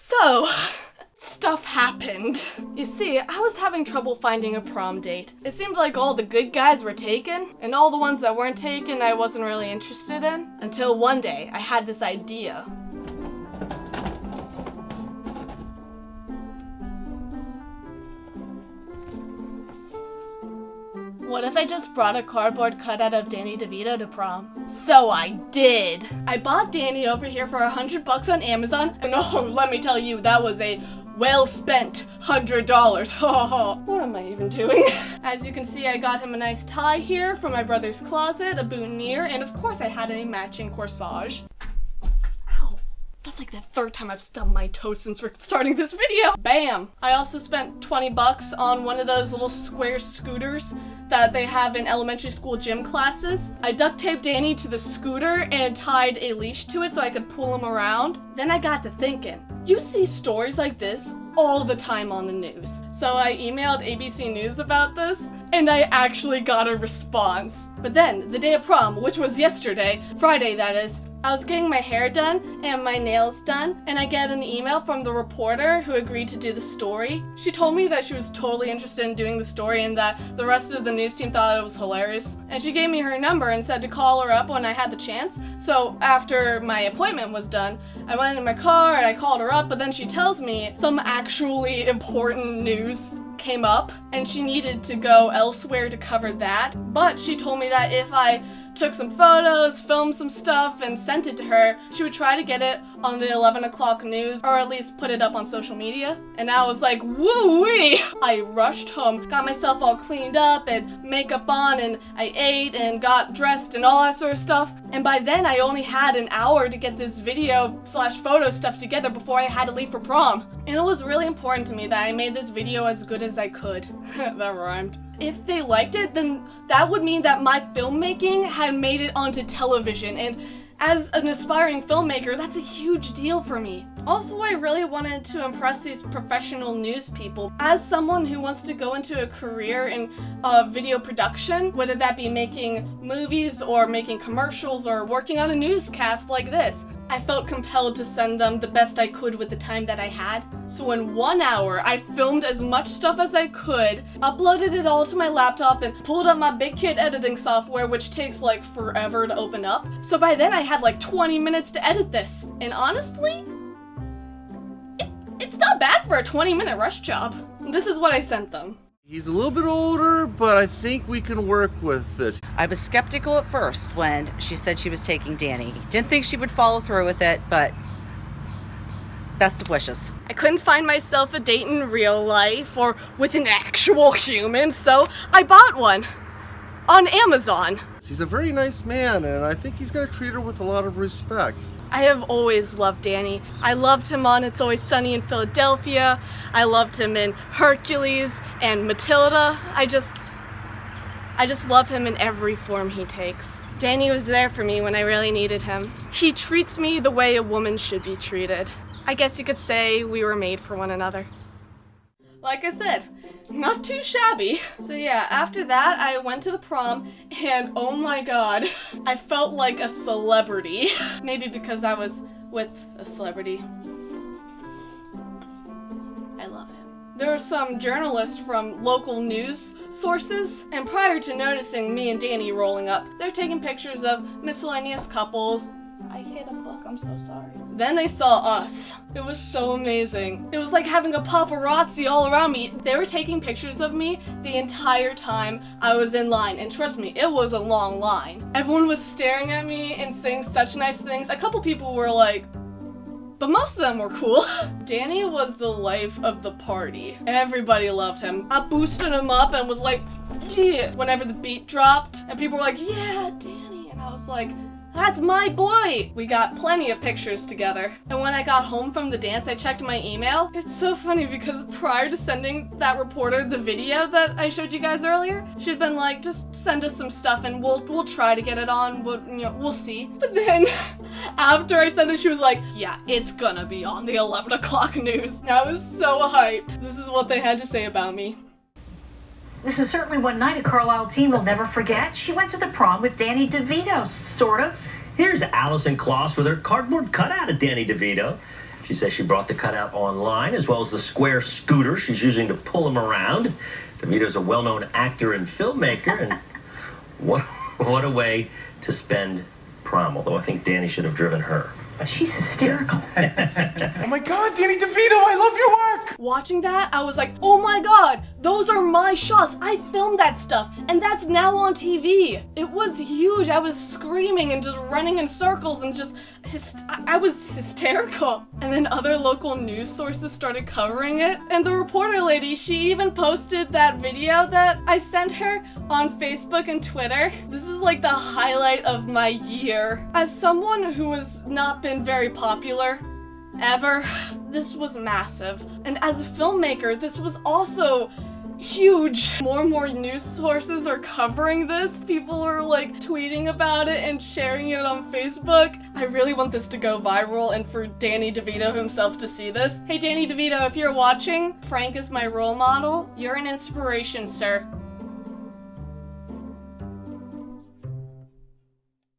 So, stuff happened. You see, I was having trouble finding a prom date. It seemed like all the good guys were taken, and all the ones that weren't taken I wasn't really interested in. Until one day, I had this idea. What if I just brought a cardboard cutout of Danny Devito to prom? So I did. I bought Danny over here for $100 on Amazon, and oh, let me tell you, that was a well-spent $100. What am I even doing? As you can see, I got him a nice tie here from my brother's closet, a boutonniere, and of course I had a matching corsage. Ow. That's like the third time I've stubbed my toe since we're starting this video. Bam! I also spent $20 on one of those little square scooters that they have in elementary school gym classes. I duct taped Danny to the scooter and tied a leash to it so I could pull him around. Then I got to thinking, you see stories like this all the time on the news. So I emailed ABC News about this, and I actually got a response. But then, the day of prom, which was yesterday, Friday that is, I was getting my hair done and my nails done, and I get an email from the reporter who agreed to do the story. She told me that she was totally interested in doing the story and that the rest of the news team thought it was hilarious. And she gave me her number and said to call her up when I had the chance. So after my appointment was done, I went in my car and I called her up, but then she tells me some actually important news came up and she needed to go elsewhere to cover that. But she told me that if I took some photos, filmed some stuff, and sent it to her, she would try to get it on the 11 o'clock news, or at least put it up on social media. And I was like, woo-wee! I rushed home, got myself all cleaned up and makeup on, and I ate and got dressed and all that sort of stuff. And by then I only had an hour to get this video/photo stuff together before I had to leave for prom. And it was really important to me that I made this video as good as I could. That rhymed. If they liked it, then that would mean that my filmmaking had made it onto television, and as an aspiring filmmaker, that's a huge deal for me. Also, I really wanted to impress these professional news people. As someone who wants to go into a career in video production, whether that be making movies or making commercials or working on a newscast like this, I felt compelled to send them the best I could with the time that I had. So in 1 hour, I filmed as much stuff as I could, uploaded it all to my laptop, and pulled up my Big Kid editing software, which takes like forever to open up. So by then I had like 20 minutes to edit this. And honestly, it's not bad for a 20-minute rush job. This is what I sent them. He's a little bit older, but I think we can work with this. I was skeptical at first when she said she was taking Danny. Didn't think she would follow through with it, but best of wishes. I couldn't find myself a date in real life or with an actual human, so I bought one on Amazon. He's a very nice man, and I think he's going to treat her with a lot of respect. I have always loved Danny. I loved him on It's Always Sunny in Philadelphia. I loved him in Hercules and Matilda. I just love him in every form he takes. Danny was there for me when I really needed him. He treats me the way a woman should be treated. I guess you could say we were made for one another. Like I said, not too shabby. So yeah, after that, I went to the prom, and oh my god, I felt like a celebrity. Maybe because I was with a celebrity. I love him. There were some journalists from local news sources, and prior to noticing me and Danny rolling up, they're taking pictures of miscellaneous couples. I hit a book, I'm so sorry. Then they saw us. It was so amazing. It was like having a paparazzi all around me. They were taking pictures of me the entire time I was in line, and trust me, it was a long line. Everyone was staring at me and saying such nice things. A couple people were like, but most of them were cool. Danny was the life of the party. Everybody loved him. I boosted him up and was like, yeah, whenever the beat dropped, and people were like, yeah, Danny, and I was like, that's my boy! We got plenty of pictures together. And when I got home from the dance, I checked my email. It's so funny because prior to sending that reporter the video that I showed you guys earlier, she'd been like, just send us some stuff and we'll try to get it on. We'll see. But then after I sent it, she was like, yeah, it's gonna be on the 11 o'clock news. And I was so hyped. This is what they had to say about me. This is certainly one night a Carlisle teen will never forget. She went to the prom with Danny Devito, sort of. Here's Allison Kloss with her cardboard cutout of Danny DeVito. She says she brought the cutout online, as well as the square scooter she's using to pull him around. DeVito's a well-known actor and filmmaker, and what a way to spend prom, although I think Danny should have driven her. She's hysterical. Oh my God, Danny DeVito, I love your work! Watching that, I was like, oh my god, those are my shots. I filmed that stuff, and that's now on TV. It was huge. I was screaming and just running in circles and just, I was hysterical. And then other local news sources started covering it, and the reporter lady, she even posted that video that I sent her on Facebook and Twitter. This is like the highlight of my year. As someone who has not been very popular ever, this was massive. And as a filmmaker, this was also huge. More and more news sources are covering this. People are like tweeting about it and sharing it on Facebook. I really want this to go viral and for Danny DeVito himself to see this. Hey Danny DeVito, if you're watching, Frank is my role model. You're an inspiration, sir.